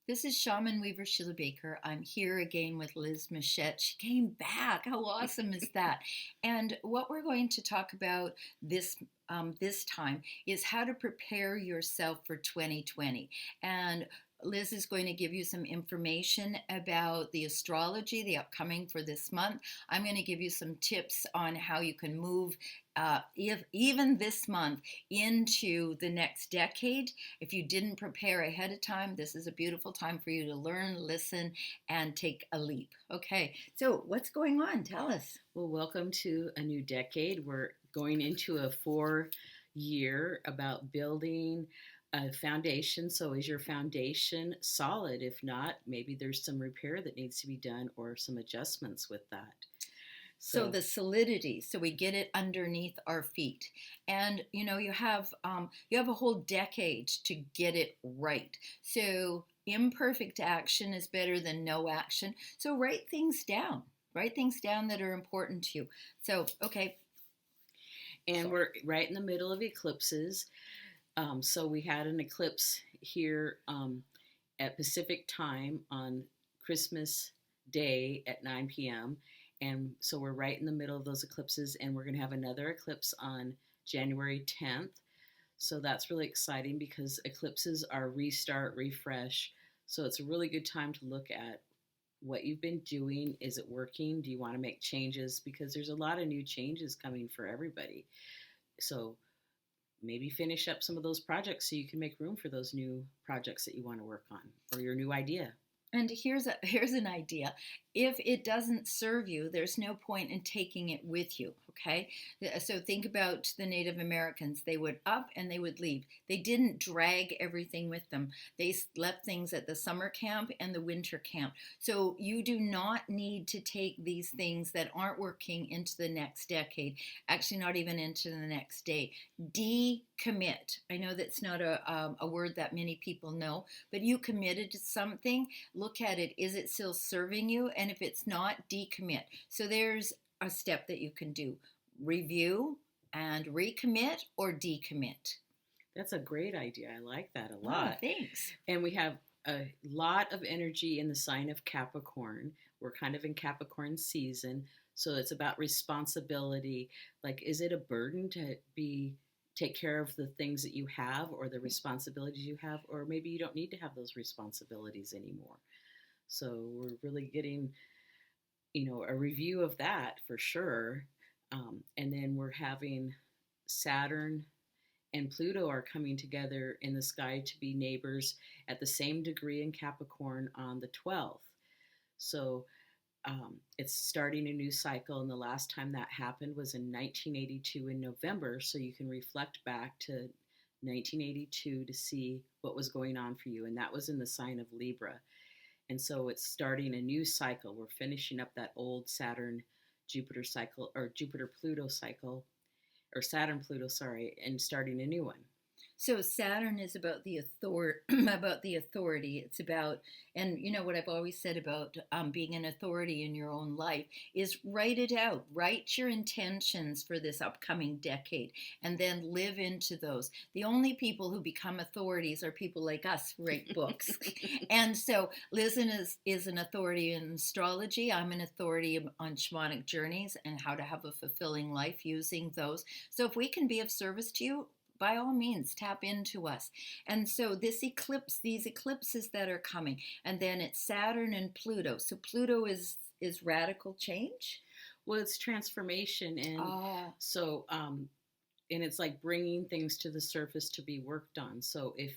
This is ShamanWeaver Sheila Baker. I'm here again with Liz Machette. She came back. How awesome is that? And what we're going to talk about this time is how to prepare yourself for 2020. And Liz is going to give you some information about the astrology, the upcoming for this month. I'm going to give you some tips on how you can move if even this month into the next decade. If you didn't prepare ahead of time, this is a beautiful time for you to learn, listen, and take a leap. Okay, so what's going on? Tell us. Well, welcome to a new decade. We're going into a 4 year about building a foundation. So is your foundation solid? If not, maybe there's some repair that needs to be done or some adjustments with that. So the solidity, so we get it underneath our feet, and you have a whole decade to get it right. So imperfect action is better than no action. So write things down. Write things down that are important to you. So okay. And we're right in the middle of eclipses. So we had an eclipse here at Pacific time on Christmas Day at 9 p.m. And so we're right in the middle of those eclipses, and we're going to have another eclipse on January 10th. So that's really exciting because eclipses are restart, refresh. So it's a really good time to look at what you've been doing. Is it working? Do you want to make changes? Because there's a lot of new changes coming for everybody. So maybe finish up some of those projects so you can make room for those new projects that you want to work on or your new idea. And here's an idea. If it doesn't serve you, there's no point in taking it with you, okay? So think about the Native Americans. They would up and they would leave. They didn't drag everything with them. They left things at the summer camp and the winter camp. So you do not need to take these things that aren't working into the next decade, actually not even into the next day. Decommit. I know that's not a word that many people know, but you committed to something. Look at it. Is it still serving you? And if it's not, decommit. So there's a step that you can do. Review and recommit or decommit. That's a great idea. I like that a lot. Oh, thanks. And we have a lot of energy in the sign of Capricorn. We're kind of in Capricorn season. So it's about responsibility. Like, is it a burden to take care of the things that you have or the responsibilities you have? Or maybe you don't need to have those responsibilities anymore. So we're really getting, a review of that for sure. And then we're having Saturn and Pluto are coming together in the sky to be neighbors at the same degree in Capricorn on the 12th. So it's starting a new cycle, and the last time that happened was in 1982 in November. So you can reflect back to 1982 to see what was going on for you, and that was in the sign of Libra. And so it's starting a new cycle. We're finishing up that old Saturn-Jupiter cycle, or Jupiter-Pluto cycle, or Saturn-Pluto, sorry, and starting a new one. So Saturn is about the authority. It's about, and you know what I've always said about being an authority in your own life is write it out. Write your intentions for this upcoming decade, and then live into those. The only people who become authorities are people like us who write books. And so Liz is an authority in astrology. I'm an authority on shamanic journeys and how to have a fulfilling life using those. So if we can be of service to you, by all means, tap into us. And so these eclipses that are coming, and then it's Saturn and Pluto. So Pluto is radical change. Well, it's transformation, and and it's like bringing things to the surface to be worked on. So if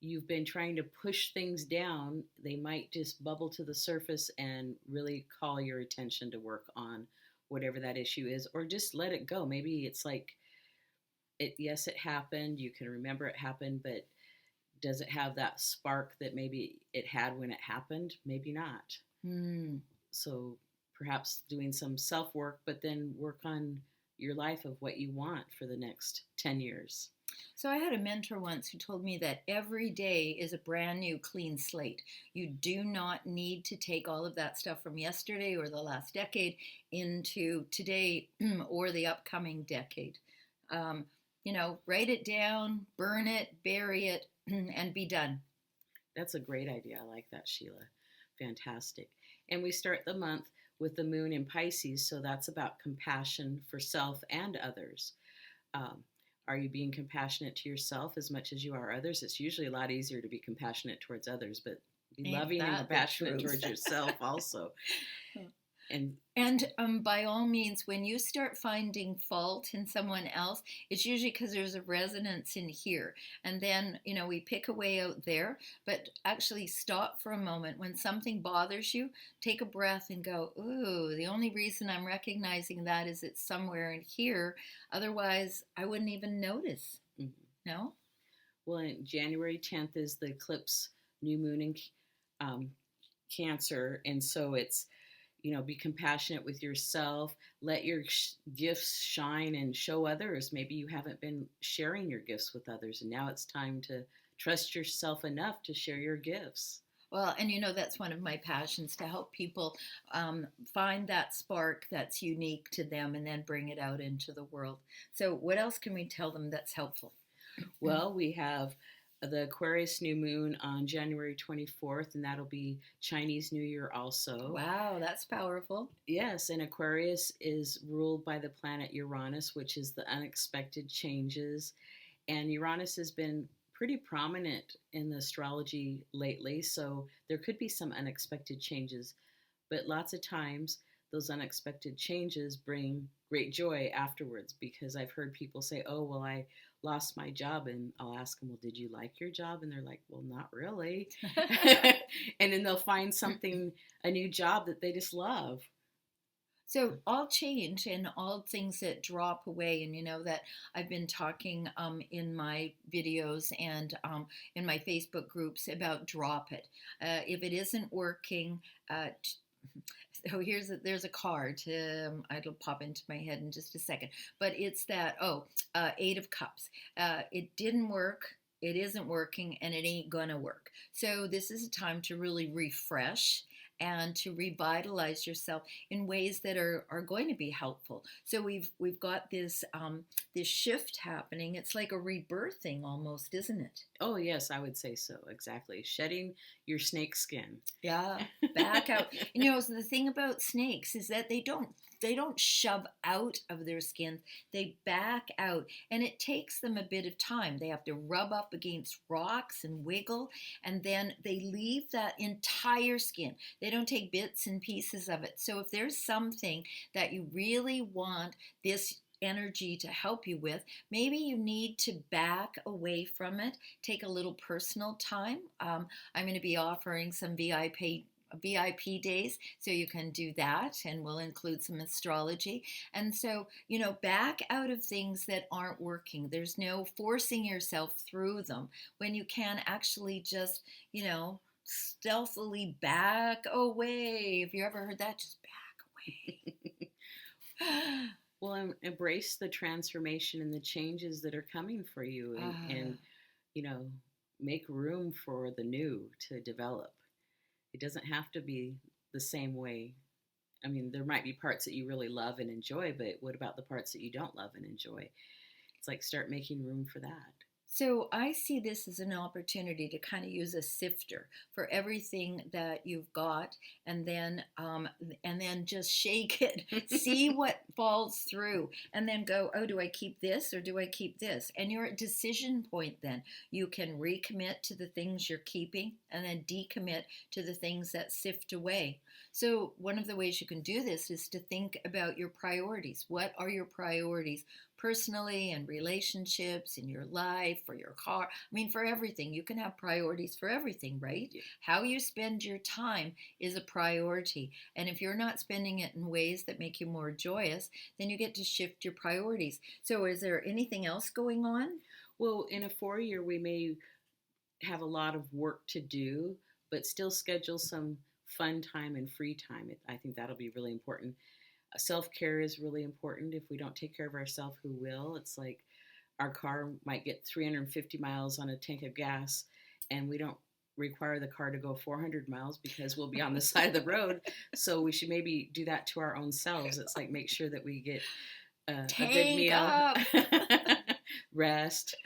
you've been trying to push things down, they might just bubble to the surface and really call your attention to work on whatever that issue is, or just let it go. Maybe it's like, yes, it happened. You can remember it happened, but does it have that spark that maybe it had when it happened? Maybe not. So perhaps doing some self-work, but then work on your life of what you want for the next 10 years. So I had a mentor once who told me that every day is a brand new clean slate. You do not need to take all of that stuff from yesterday or the last decade into today or the upcoming decade. Write it down, burn it, bury it, and be done. That's a great idea. I like that, Sheila. Fantastic. And we start the month with the moon in Pisces, so that's about compassion for self and others. Um, are you being compassionate to yourself as much as you are others? It's usually a lot easier to be compassionate towards others, but be Ain't loving and that the compassionate truth? towards yourself also. And And by all means, when you start finding fault in someone else, it's usually because there's a resonance in here. And then, we pick a way out there, but actually stop for a moment. When something bothers you, take a breath and go, ooh, the only reason I'm recognizing that is it's somewhere in here. Otherwise, I wouldn't even notice. mhm. No? Well, January 10th is the eclipse new moon in um, Cancer. And so it's, be compassionate with yourself. Let your gifts shine and show others. Maybe you haven't been sharing your gifts with others, and now it's time to trust yourself enough to share your gifts. Well, and that's one of my passions, to help people find that spark that's unique to them and then bring it out into the world. So, what else can we tell them that's helpful? Well, we have the Aquarius new moon on January 24th, and that'll be Chinese New Year also. Wow, that's powerful. Yes, and Aquarius is ruled by the planet Uranus, which is the unexpected changes. And Uranus has been pretty prominent in the astrology lately, so there could be some unexpected changes. But lots of times, those unexpected changes bring great joy afterwards, because I've heard people say, oh, well, I lost my job, and I'll ask them, well, did you like your job? And they're like, well, not really. And then they'll find a new job that they just love. So all change and all things that drop away, and that I've been talking in my videos and in my Facebook groups about drop it. If it isn't working, so there's a card. It'll pop into my head in just a second. But it's that, Eight of Cups. It didn't work. It isn't working, and it ain't gonna work. So this is a time to really refresh and to revitalize yourself in ways that are going to be helpful. So we've got this shift happening. It's like a rebirthing almost, isn't it? Oh yes, I would say so. Exactly. Shedding your snake skin. Yeah, back out. So the thing about snakes is that they don't shove out of their skin. They back out, and it takes them a bit of time. They have to rub up against rocks and wiggle, and then they leave that entire skin. They don't take bits and pieces of it. So if there's something that you really want this energy to help you with, maybe you need to back away from it, take a little personal time. I'm going to be offering some VIP days, so you can do that, and we'll include some astrology. And so, back out of things that aren't working. There's no forcing yourself through them when you can actually just, stealthily back away. Have you ever heard that? Just back away. Well, embrace the transformation and the changes that are coming for you, and make room for the new to develop. It doesn't have to be the same way. I mean, there might be parts that you really love and enjoy, but what about the parts that you don't love and enjoy? It's like, start making room for that. So I see this as an opportunity to kind of use a sifter for everything that you've got, and then just shake it, see what falls through, and then go, oh, do I keep this or do I keep this? And you're at decision point then. You can recommit to the things you're keeping and then decommit to the things that sift away. So one of the ways you can do this is to think about your priorities. What are your priorities? Personally, and relationships, in your life, for your car. I mean, for everything. You can have priorities for everything, right? Yeah. How you spend your time is a priority. And if you're not spending it in ways that make you more joyous, then you get to shift your priorities. So is there anything else going on? Well, in a 4-year, we may have a lot of work to do, but still schedule some fun time and free time. I think that'll be really important. Self-care is really important. If we don't take care of ourselves, who will? It's like our car might get 350 miles on a tank of gas, and we don't require the car to go 400 miles because we'll be on the side of the road. So we should maybe do that to our own selves. It's like, make sure that we get a good meal, rest,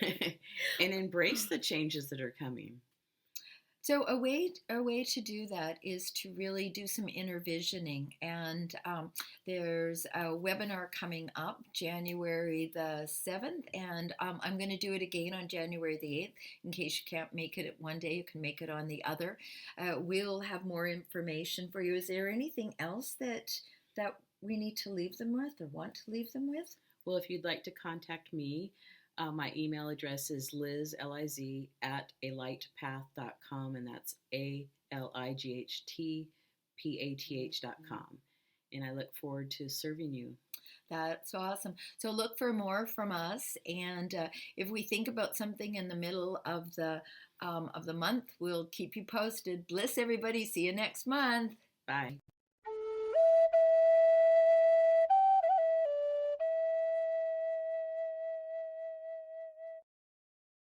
and embrace the changes that are coming. So a way to do that is to really do some inner visioning, and there's a webinar coming up January the 7th, and I'm going to do it again on January the 8th. In case you can't make it at one day, you can make it on the other. We'll have more information for you. Is there anything else that we need to leave them with or want to leave them with? Well, if you'd like to contact me, my email address is Liz, Liz, at alightpath.com, and that's ALIGHTPATH.com. And I look forward to serving you. That's awesome. So look for more from us, and if we think about something in the middle of the month, we'll keep you posted. Bliss, everybody. See you next month. Bye.